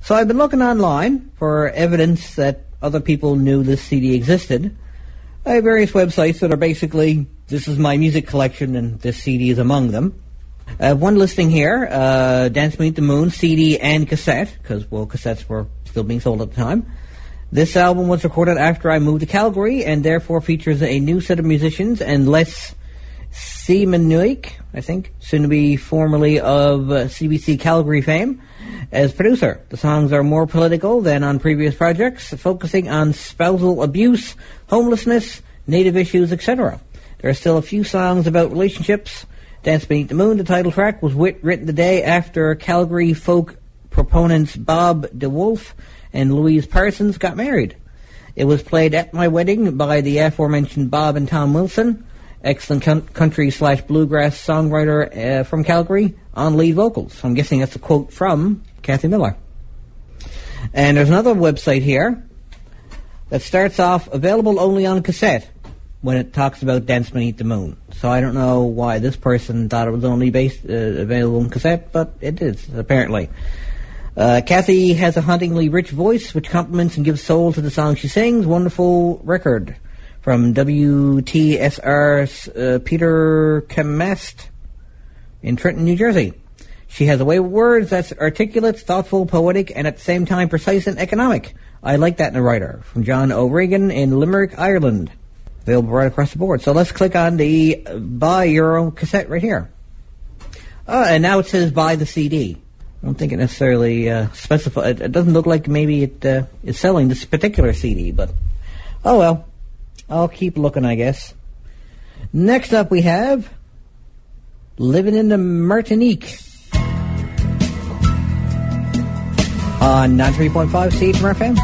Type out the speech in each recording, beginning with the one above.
So I've been looking online for evidence that other people knew this CD existed. I have various websites that are basically, this is my music collection and this CD is among them. I have one listing here, Dance Beneath the Moon, CD and cassette, because, well, cassettes were still being sold at the time. This album was recorded after I moved to Calgary and therefore features a new set of musicians and Les Siemenoik, I think, soon to be formerly of CBC Calgary fame, as producer. The songs are more political than on previous projects, focusing on spousal abuse, homelessness, native issues, etc. There are still a few songs about relationships. Dance Beneath the Moon, the title track, was written the day after Calgary folk proponents Bob DeWolf and Louise Parsons got married. It was played at my wedding by the aforementioned Bob and Tom Wilson, excellent country/bluegrass songwriter from Calgary, on lead vocals. So I'm guessing that's a quote from Kathy Miller. And there's another website here that starts off available only on cassette when it talks about Dance Beneath the Moon. So I don't know why this person thought it was only available on cassette, but it is, apparently. Kathy has a hauntingly rich voice which complements and gives soul to the song she sings. Wonderful record from WTSR's Peter Kamast in Trenton, New Jersey. She has a way with words that's articulate, thoughtful, poetic, and at the same time precise and economic. I like that in a writer. From John O'Regan in Limerick, Ireland. Available right across the board. So let's click on the buy your own cassette right here. And now it says buy the CD. I don't think it necessarily specifies. It doesn't look like maybe it is selling this particular CD, but oh well. I'll keep looking, I guess. Next up we have Living in the Martinique on 93.5 CHMR FM.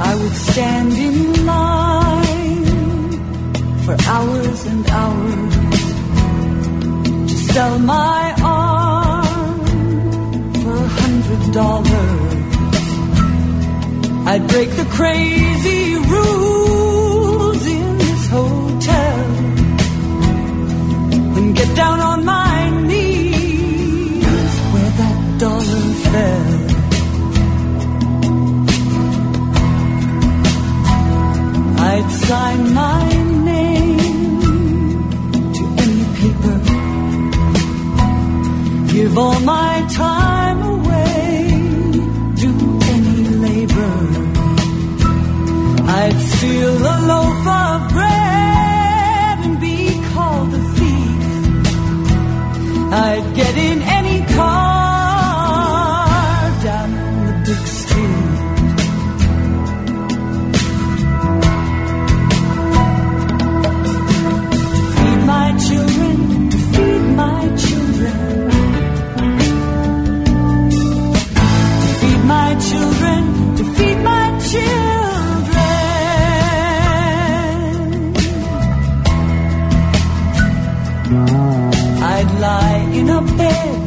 I would stand in line for hours and hours to sell my arm for $100. I'd break the crazy rules in this hotel and get down on my knees where that dollar fell. I'd sign my name to any paper, give all my time away, do any labor. I'd steal a loaf of bread and be called a thief. I'd get in any car down on the big street. Children, to feed my children, to feed my children, to feed my children. I'd lie in a bed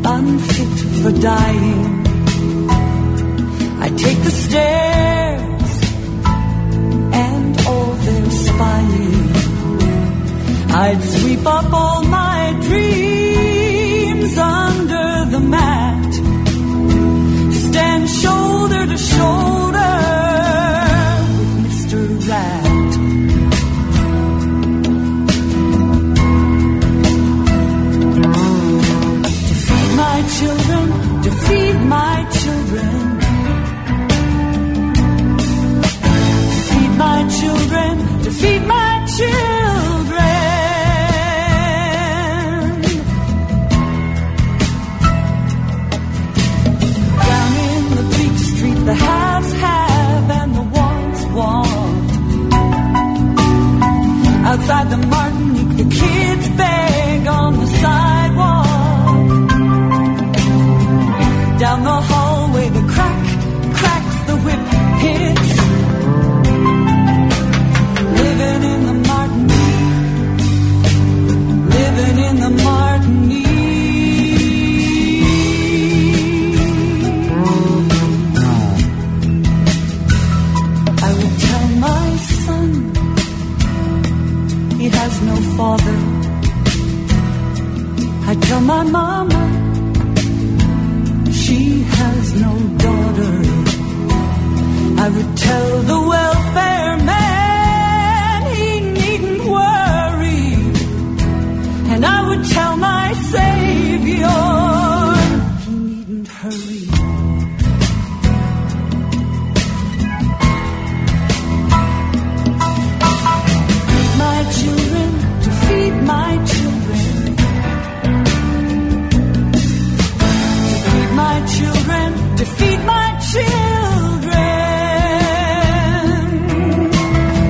unfit for dying. I'd take the stairs and all their spying. I'd sweep up all my dreams under the mat, stand shoulder to shoulder with Mr. Rat. To feed my children, to feed my children, to feed my children, to feed my children. The haves have and the wants want. Outside the Martinique, the kids beg on the sidewalk. Down the hallway, the cracks, the whip hits. Living in the Martinique, living in the Martinique. He has no father. I tell my mama she has no daughter. I would tell the welfare man he needn't worry, and I would tell my Savior he needn't hurry. Feed my children, to feed my children,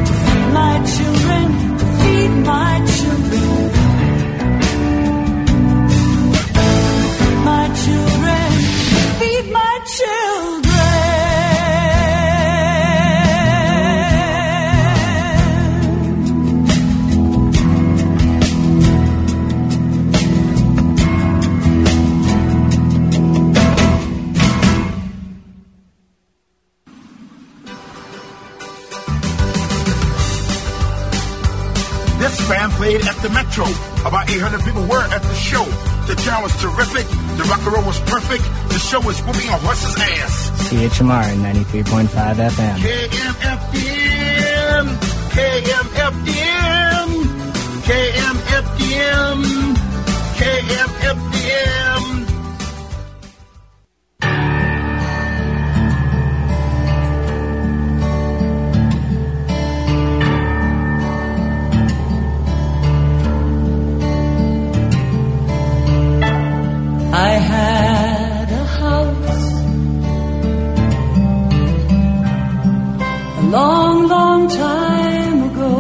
to feed my children, to feed my children. Played at the Metro. About 800 people were at the show. The town was terrific. The rock and roll was perfect. The show was whooping a horse's ass. CHMR 93.5 FM. KMFDM. KMFDM. KMFDM. KMFDM. I had a house a long, long time ago.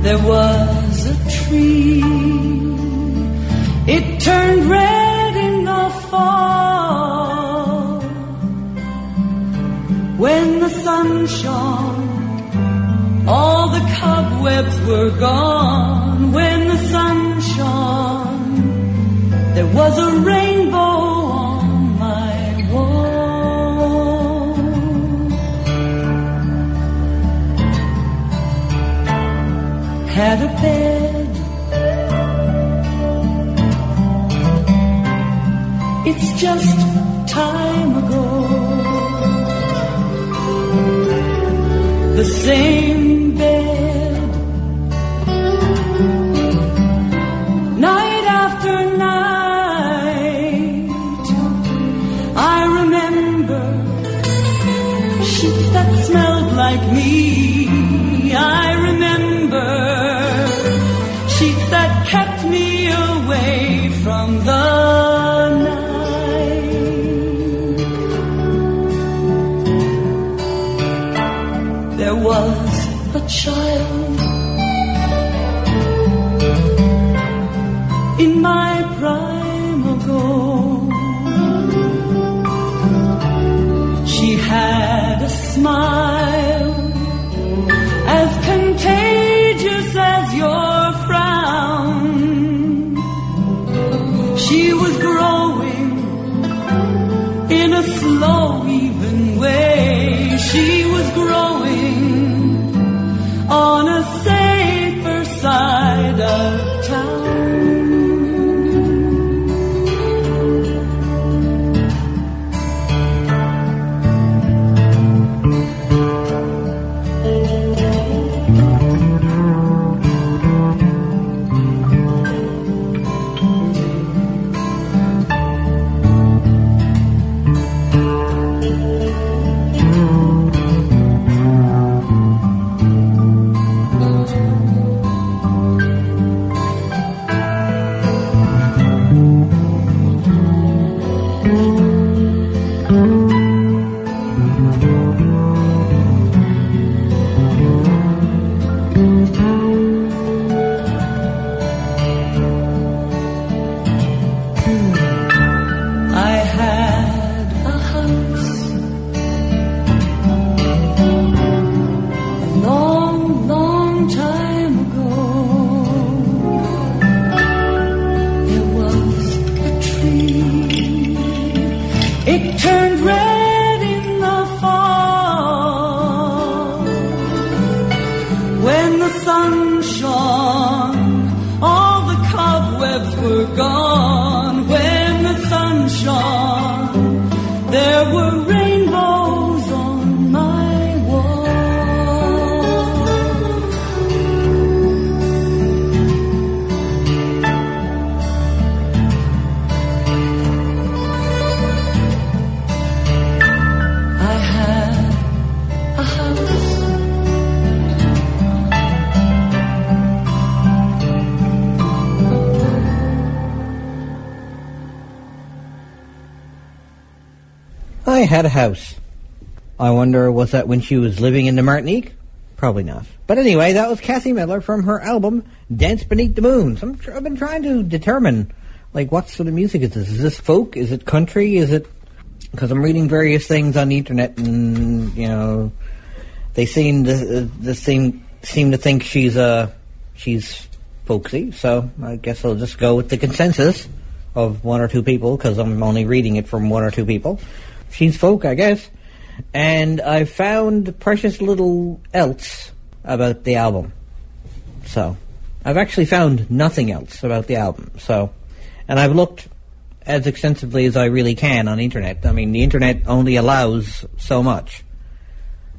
There was a tree, it turned red in the fall. When the sun shone, all the cobwebs were gone. When the sun shone, there was a rainbow on my wall. Had a bed, it's just time ago. The same bed, night after night. I remember sheets that smelled like me. I remember sheets that kept me away from the night. There was a child in my prime ago. She had a smile as contagious as your frown. She was growing in a slow, even way. She was growing on a the sun shone, all the cobwebs were gone. When the sun shone, there were rainbows on my wall. I had a house, I had a house. I wonder, was that when she was living in the Martinique? Probably not. But anyway, that was Kathy Miller from her album, Dance Beneath the Moon. So I've been trying to determine, like, what sort of music is this? Is this folk? Is it country? Is it... Because I'm reading various things on the internet, and, you know, they seem to think she's folksy, so I guess I'll just go with the consensus of one or two people, because I'm only reading it from one or two people. She's folk, I guess. And I found precious little else about the album. So, I've actually found nothing else about the album. So, and I've looked as extensively as I really can on the internet. I mean, the internet only allows so much.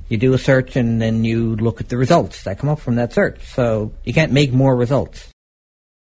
You do a search and then you look at the results that come up from that search. So, you can't make more results.